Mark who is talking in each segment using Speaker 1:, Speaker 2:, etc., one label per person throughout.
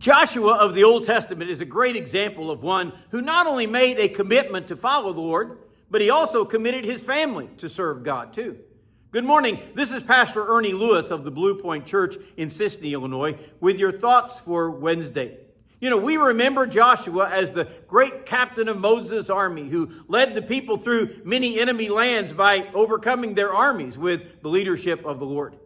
Speaker 1: Joshua of the Old Testament is a great example of one who not only made a commitment to follow the Lord, but he also committed his family to serve God too. Good morning. This is Pastor Ernie Lewis of the Blue Point Church in Sisney, Illinois, with your thoughts for Wednesday. We remember Joshua as the great captain of Moses' army who led the people through many enemy lands by overcoming their armies with the leadership of the Lord.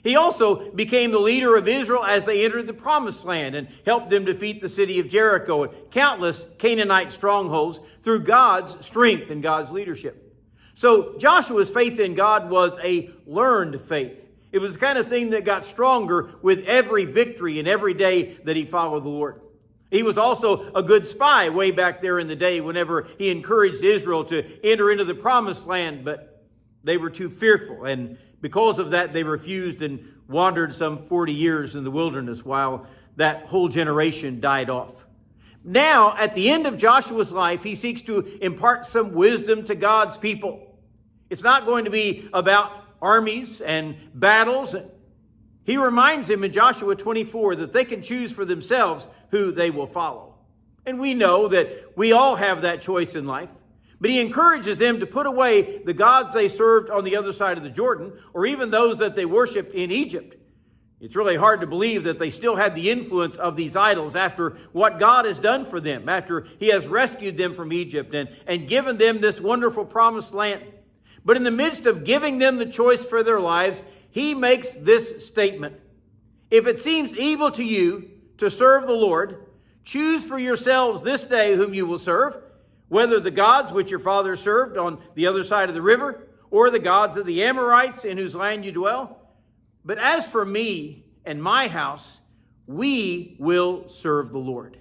Speaker 1: He also became the leader of Israel as they entered the promised land and helped them defeat the city of Jericho and countless Canaanite strongholds through God's strength and God's leadership. So Joshua's faith in God was a learned faith. It was the kind of thing that got stronger with every victory and every day that he followed the Lord. He was also a good spy way back there in the day whenever he encouraged Israel to enter into the promised land, but they were too fearful, and because of that, they refused and wandered some 40 years in the wilderness while that whole generation died off. Now, at the end of Joshua's life, he seeks to impart some wisdom to God's people. It's not going to be about armies and battles. He reminds them in Joshua 24 that they can choose for themselves who they will follow. And we know that we all have that choice in life. But he encourages them to put away the gods they served on the other side of the Jordan, or even those that they worshiped in Egypt. It's really hard to believe that they still had the influence of these idols after what God has done for them, after he has rescued them from Egypt and given them this wonderful promised land. But in the midst of giving them the choice for their lives, he makes this statement: if it seems evil to you to serve the Lord, choose for yourselves this day whom you will serve, whether the gods which your fathers served on the other side of the river, or the gods of the Amorites in whose land you dwell. But as for me and my house, we will serve the Lord.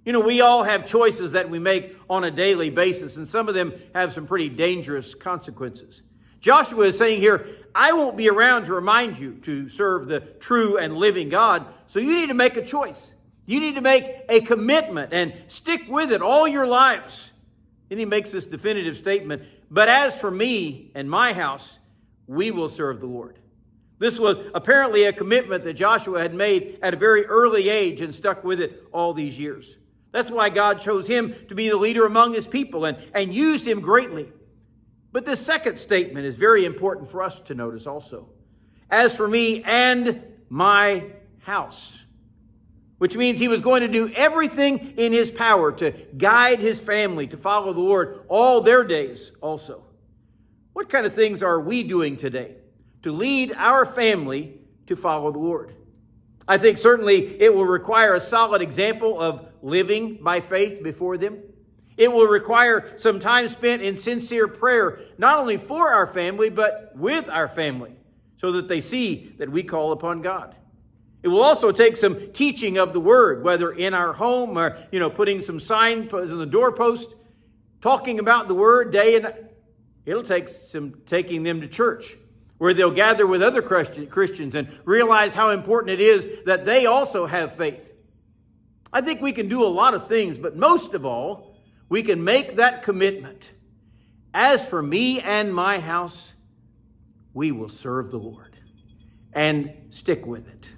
Speaker 1: We all have choices that we make on a daily basis, and some of them have some pretty dangerous consequences. Joshua is saying here, I won't be around to remind you to serve the true and living God, so you need to make a choice. You need to make a commitment and stick with it all your lives. Then he makes this definitive statement, but as for me and my house, we will serve the Lord. This was apparently a commitment that Joshua had made at a very early age and stuck with it all these years. That's why God chose him to be the leader among his people and used him greatly. But this second statement is very important for us to notice also. As for me and my house, which means he was going to do everything in his power to guide his family to follow the Lord all their days also. What kind of things are we doing today to lead our family to follow the Lord? I think certainly it will require a solid example of living by faith before them. It will require some time spent in sincere prayer, not only for our family, but with our family, so that they see that we call upon God. It will also take some teaching of the word, whether in our home or, putting some sign on the doorpost, talking about the word day and night. It'll take some taking them to church, where they'll gather with other Christians and realize how important it is that they also have faith. I think we can do a lot of things, but most of all, we can make that commitment. As for me and my house, we will serve the Lord and stick with it.